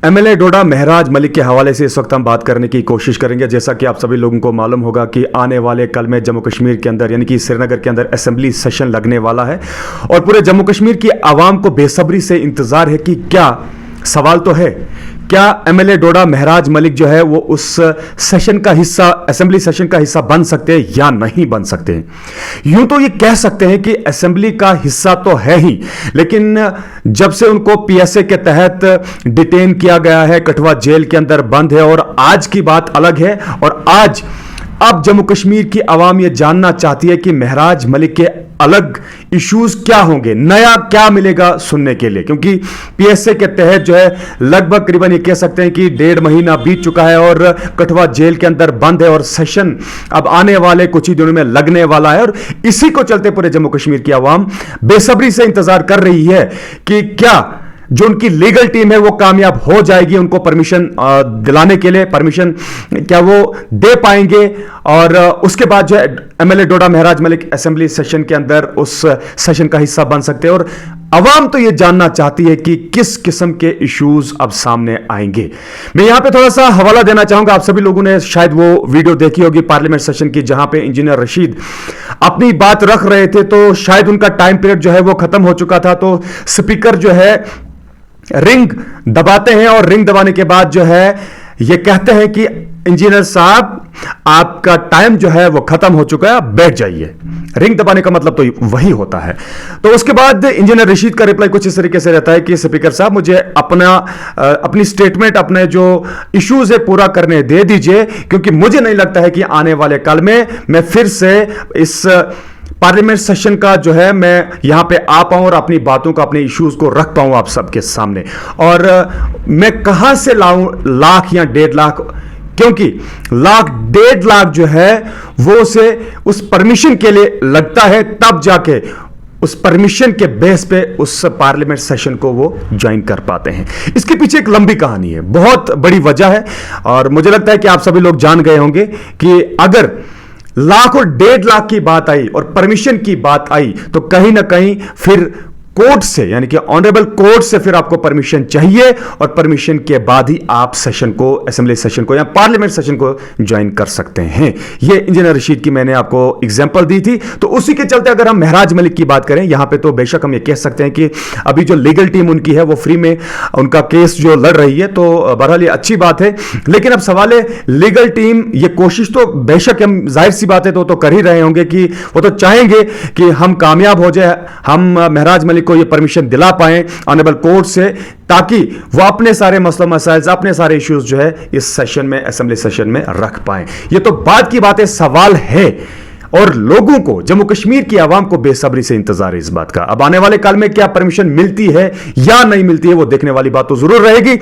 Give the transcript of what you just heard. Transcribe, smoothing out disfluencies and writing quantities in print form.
MLA डोडा महराज मलिक के हवाले से इस वक्त हम बात करने की कोशिश करेंगे। जैसा कि आप सभी लोगों को मालूम होगा कि आने वाले कल में जम्मू कश्मीर के अंदर यानी कि श्रीनगर के अंदर असेंबली सेशन लगने वाला है और पूरे जम्मू कश्मीर की आवाम को बेसब्री से इंतजार है कि क्या सवाल तो है, क्या एमएलए डोडा महराज मलिक जो है वो उस सेशन का हिस्सा, असेंबली सेशन का हिस्सा बन सकते हैं या नहीं बन सकते हैं। यूं तो ये कह सकते हैं कि असेंबली का हिस्सा तो है ही, लेकिन जब से उनको पीएसए के तहत डिटेन किया गया है, कठुआ जेल के अंदर बंद है और आज की बात अलग है। और आज अब जम्मू कश्मीर की आवाम यह जानना चाहती है कि महराज मलिक के अलग इश्यूज क्या होंगे, नया क्या मिलेगा सुनने के लिए, क्योंकि पीएसए के तहत जो है लगभग करीबन ये कह सकते हैं कि 1.5 महीना बीत चुका है और कठुआ जेल के अंदर बंद है और सेशन अब आने वाले कुछ ही दिनों में लगने वाला है। और इसी को चलते पूरे जम्मू कश्मीर की आवाम बेसब्री से इंतजार कर रही है कि क्या जो उनकी लीगल टीम है वो कामयाब हो जाएगी, उनको परमिशन दिलाने के लिए परमिशन क्या वो दे पाएंगे और उसके बाद जो है एमएलए डोडा महराज मलिक असेंबली सेशन के अंदर उस सेशन का हिस्सा बन सकते हैं। और अवाम तो ये जानना चाहती है कि किस किस्म के इश्यूज अब सामने आएंगे। मैं यहां पे थोड़ा सा हवाला देना चाहूंगा। आप सभी लोगों ने शायद वो वीडियो देखी होगी पार्लियामेंट सेशन की, जहां पे इंजीनियर रशीद अपनी बात रख रहे थे, तो शायद उनका टाइम पीरियड जो है वो खत्म हो चुका था। तो स्पीकर जो है रिंग दबाते हैं और रिंग दबाने के बाद जो है ये कहते हैं कि इंजीनियर साहब आपका टाइम जो है वो खत्म हो चुका है, आप बैठ जाइए। रिंग दबाने का मतलब तो वही होता है। तो उसके बाद इंजीनियर रशीद का रिप्लाई कुछ इस तरीके से रहता है कि स्पीकर साहब मुझे अपनी स्टेटमेंट, अपने जो इश्यूज है पूरा करने दे दीजिए, क्योंकि मुझे नहीं लगता है कि आने वाले कल में मैं फिर से इस पार्लियामेंट सेशन का जो है मैं यहां पे आ पाऊं और अपनी बातों को, अपने इश्यूज को रख पाऊं आप सबके सामने। और मैं कहां से लाऊं लाख या 1.5 लाख, क्योंकि लाख 1.5 लाख जो है वो उसे उस परमिशन के लिए लगता है, तब जाके उस परमिशन के बेस पे उस पार्लियामेंट सेशन को वो ज्वाइन कर पाते हैं। इसके पीछे एक लंबी कहानी है, बहुत बड़ी वजह है और मुझे लगता है कि आप सभी लोग जान गए होंगे कि अगर लाख और 1.5 लाख की बात आई और परमिशन की बात आई तो कहीं ना कहीं फिर कोर्ट से, यानी कि ऑनरेबल कोर्ट से फिर आपको परमिशन चाहिए और परमिशन के बाद ही आप सेशन को, असेंबली सेशन को या पार्लियामेंट सेशन को ज्वाइन कर सकते हैं। ये इंजीनियर रशीद की मैंने आपको एग्जांपल दी थी। तो उसी के चलते अगर हम महराज मलिक की बात करें, यहां पे तो बेशक हम ये कह सकते हैं कि अभी जो लीगल टीम उनकी है वो फ्री में उनका केस जो लड़ रही है, तो बहरहाल ये अच्छी बात है। लेकिन अब सवाल है, लीगल टीम ये कोशिश तो बेशक हम जाहिर सी बात है तो कर ही रहे होंगे कि वो तो चाहेंगे कि हम कामयाब हो जाए, हम महराज मलिक को ये परमिशन दिला पाएं ऑनरेबल कोर्ट से, ताकि वो अपने सारे मसला मसाइल, अपने सारे इश्यूज जो है इस सेशन में, असेंबली सेशन में रख पाएं। ये तो बात की बात है, सवाल है और लोगों को, जम्मू कश्मीर की आवाम को बेसब्री से इंतजार है इस बात का। अब आने वाले काल में क्या परमिशन मिलती है या नहीं मिलती है वो देखने वाली बात तो जरूर रहेगी।